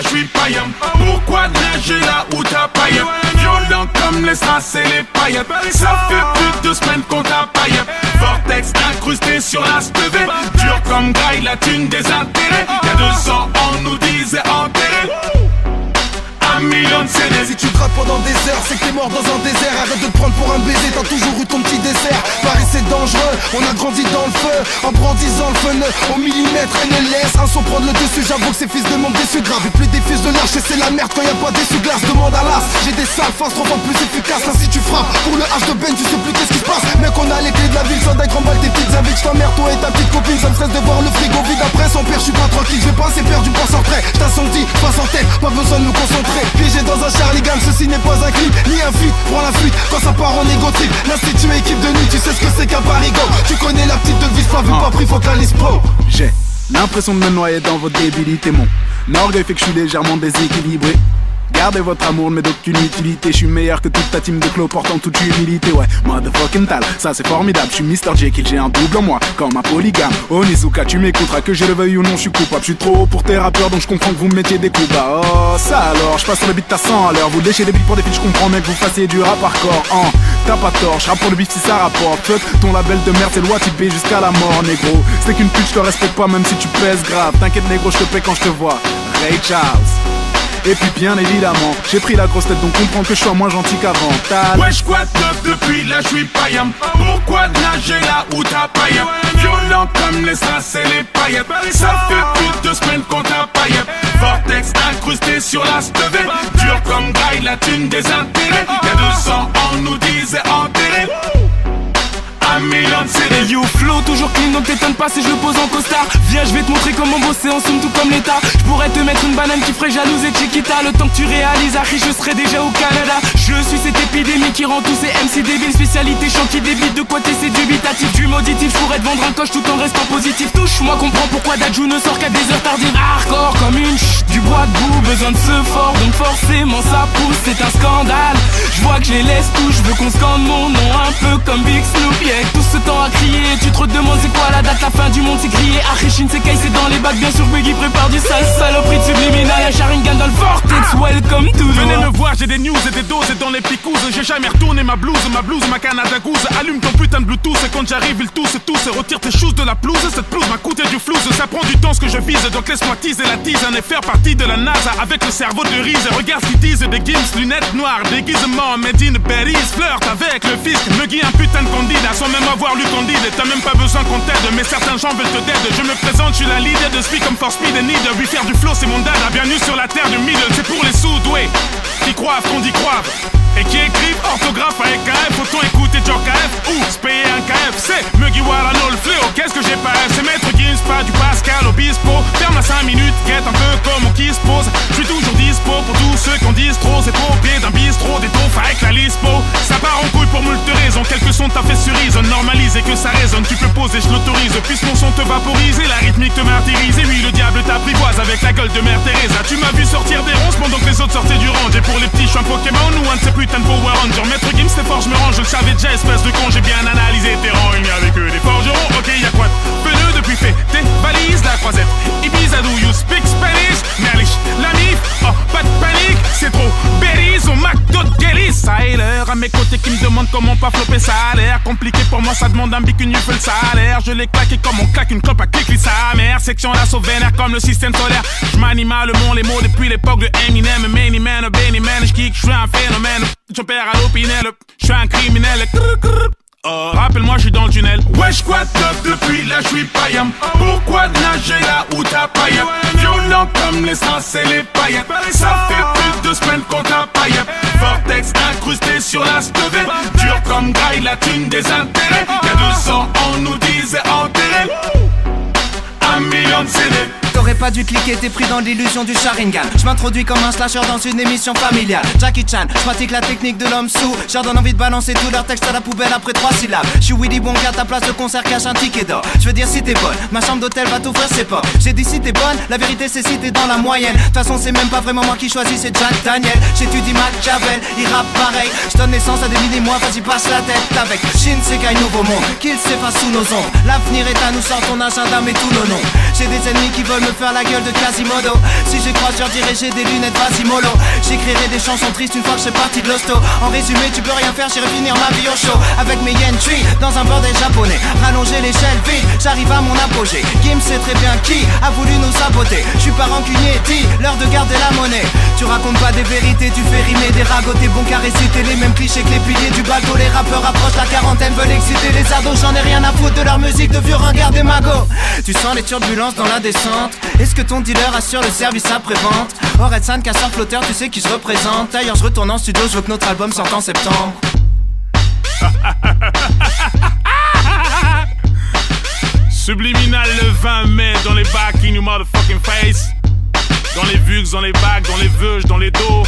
je suis païen. Pourquoi nager là où t'as païen? Violent comme les strass et les paillettes. Ça fait plus de semaines qu'on t'a païen. Vortex incrusté sur la stevée. Dur comme graille, la thune des intérêts. Y'a 2 ans on nous disait enterré. 1 million de CD. Si tu grattes pendant des heures, c'est que t'es mort dans un désert. Arrête de te prendre pour un baiser, t'as toujours eu ton petit dessert. Paris c'est dangereux, on a grandi dans le feu. En brandissant le feu au millimètre et ne laisse un son prendre le dessus. J'avoue que ces fils de monde déçus grave. Et plus des fils de lâche et c'est la merde quand y'a pas d'essuie-glace. Demande à l'as, j'ai des sales faces 3 fois plus efficaces. Ainsi tu frappes, pour le H de Ben tu sais plus qu'est-ce qui se passe. Mec on a les clés de la ville, sans d'un grand balle tes petites aviques. Ta mère, toi et ta petite copine, ça me stresse de voir le frigo vide. Après sans père, je suis pas tranquille, je vais pas assez perdu pour s'entrer. J't'assentis, face en tête, pas besoin de me concentrer. Piégé dans un Charligan, ceci n'est pas un clip, ni un feat. Prends la fuite quand ça part en égo trip. L'institut équipe de nuit, tu sais ce que c'est qu'un parigo. Tu connais la petite devise, pas vu, pas pris, faut que la liste pro. J'ai l'impression de me noyer dans votre débilité. Mon orgueil fait que je suis légèrement déséquilibré. Gardez votre amour, mais d'aucune utilité. Je suis meilleur que toute ta team de clos portant toute humilité. Ouais, motherfucking tal, ça c'est formidable. Je suis Mr. Jekyll, j'ai un double en moi, comme un polygame. Onizuka, tu m'écouteras, que je le veuille ou non, je suis coupable. Je suis trop haut pour tes rappeurs, donc je comprends que vous me mettiez des coups bas. Oh, ça alors, je passe sur le beat à 100 à l'heure. Vous léchez des beats pour des filles, je comprends, mec, vous fassiez du rap hardcore. T'as pas tort, je rappe pour le beat si ça rapporte. Fuck ton label de merde, c'est loi typée jusqu'à la mort, négro. C'est qu'une pute, je te respecte pas, même si tu pèses grave. T'inquiète, négro, je te paie quand je te vois. Ray Charles. Et puis bien évidemment, j'ai pris la grosse tête donc comprends que je sois moins gentil qu'avant. Ouais j'quatte depuis là j'suis païen. Pourquoi nager là où t'as païen? Violent comme les strass et les paillettes. Ça fait plus de semaines qu'on t'a païen. Vortex incrusté sur la stevée. Dur comme graille, la thune des intérêts. Y'a 2 ans on nous disait enterré. 1 million de CD. Hey yo flow toujours clean donc t'étonnes pas si je le pose en costard. Viens je vais te montrer comment bosser en somme tout comme l'état. Je pourrais te mettre une banane qui ferait jalouse et Chiquita. Le temps que tu réalises Harry je serais déjà au Canada. Je suis cette épidémie qui rend tous ces MC débiles. Spécialité chant qui débite de quoi t'essaies dubitatif. Du mauditif je pourrais te vendre un coche tout en restant positif. Touche-moi comprends pourquoi Dadju ne sort qu'à des heures tardives. Hardcore comme une du bois de boue. Besoin de ce fort donc forcément ça pousse. C'est un scandale. Je vois que je les laisse tout. Je veux qu'on scande mon nom un peu comme Big Snoop. Yeah. Tout ce temps à crier, tu te demandes c'est quoi la date, la fin du monde c'est crié. Arichin c'est Kai, c'est dans les bacs, bien sûr Biggie prépare du sale saloperie de subliminal. Y'a Sharingan dans le vortex, welcome to the venez me voir, j'ai des news et des doses et dans les picouses. J'ai jamais retourné ma blouse, ma Canada Goose. Allume ton putain de Bluetooth et quand j'arrive ils tous et retire tes choses de la pelouse. Cette pelouse m'a coûté du flouze, ça prend du temps ce que je vise. Donc laisse-moi teaser la tisane et faire partie de la NASA avec le cerveau de Reese. Regarde ce qu'ils disent, des gims, lunettes noires, déguisement, made in Paris. Flirte avec le fisc, me guille un putain de candidat sans même avoir lu Candide. T'as même pas besoin qu'on t'aide, mais certains gens veulent te dead. Je me présente, je suis la leader de Speed comme for Speed et Need. Lui faire du flow c'est mon dada, bienvenue sur la terre du middle. C'est pour les sous-doués qui croient qu'on dit croivent et qui écrivent orthographe avec KF. Autant écouter Joe KF ou se payer un KFC. Mugiwara no le fléau, qu'est-ce que j'ai pas F? C'est Maître Gims, pas du Pascal Obispo. Ferme à 5 minutes, guette un peu comme on qui se pose. Je suis toujours dispo pour tous ceux qui en disent trop. C'est trop au pied d'un bistrot, des taufs avec la lispo. Ça part en couille pour moult raisons. Quelques sons t'as fait cerise, on normalise et que ça résonne. Tu peux poser, je l'autorise. Puisque mon son te vaporise et la rythmique te martyrise. Et oui, le diable t'apprivoise avec la gueule de Mère Teresa. Tu m'as vu sortir des ronces pendant que les autres sortaient du range. Et pour les petits, je suis un Pokémon ou un de ces putains de Power Rangers. Maître Gims, c'est fort, je me range. Je le savais déjà, espèce de con. J'ai bien analysé tes rangs. Il n'y avait que des forgerons. Ok, y'a quoi de pneu depuis fait tes valises, la croisette. Ibiza, do you speak Spanish? Merlich, la mif, oh, pas de panique. C'est trop berries au McDo de Guélis. Ça est l'heure à mes côtés qui me demandent comment pas flopper. Ça a l'air compliqué pour moi, ça demande un bicune, fait le salaire. Je l'ai claqué comme on claque une clope à clic, sa mère. Section l'assaut vénère comme le système solaire. J'manie mal le monde, les mots depuis l'époque de Eminem. Many man, Benny man, j'kick, j'suis un phénomène. J'opère à l'opinel, j'suis un criminel. Oh, rappelle-moi, j'suis dans le tunnel. Ouais, j'quatte depuis là, j'suis païen. Pourquoi nager là où t'as païen? Violent comme les strass et les paillettes. Ça fait plus de semaines qu'on t'a païen. Vortex incrusté sur la stevée. Dur comme graille, la thune des intérêts. Y'a 2 ans, on nous disait enterré. 1 million de CD. T'aurais pas dû cliquer, t'es pris dans l'illusion du Sharingan. Je m'introduis comme un slasher dans une émission familiale. Jackie Chan, je pratique la technique de l'homme sous. J'en donne envie de balancer tout leur texte à la poubelle après 3 syllabes. Je suis Willy Wonka, ta place de concert cache un ticket d'or. Je veux dire si t'es bonne, ma chambre d'hôtel va t'ouvrir ses portes. J'ai dit si t'es bonne, la vérité c'est si t'es dans la moyenne. De toute façon c'est même pas vraiment moi qui choisis, c'est Jack Daniel. J'étudie Machiavel, il rappe pareil. Je donne naissance à des mini-mois, vas-y passe la tête avec Shinsekai nouveau monde, qu'il s'efface sous nos ombres. L'avenir est à nous, sort ton agenda mais tous nos noms. J'ai des ennemis qui veulent me faire faire la gueule de Quasimodo. Si j'y crois, je leur dirai j'ai des lunettes Vasimolo. J'écrirai des chansons tristes une fois que je serai parti de l'hosto. En résumé, tu peux rien faire, j'irai finir ma vie au show. Avec mes yen tree dans un bordel japonais. Rallonger l'échelle vite, j'arrive à mon apogée. Kim sait très bien qui a voulu nous saboter. Je suis pas rancunier, dit l'heure de garder la monnaie. Tu racontes pas des vérités, tu fais rimer des ragots. T'es bon qu'à réciter les mêmes clichés que les piliers du bateau. Les rappeurs approchent la quarantaine, veulent exciter les ados. J'en ai rien à foutre de leur musique de vieux ringards des magots. Tu sens les turbulences dans la descente. Est-ce que ton dealer assure le service après-vente? Orelsan, casseur flotteur, tu sais qui je représente. D'ailleurs je retourne en studio, je veux que notre album sorte en septembre. Subliminal le 20 mai dans les bacs in your motherfucking face. Dans les vugs, dans les bacs, dans les veuges, dans les dos.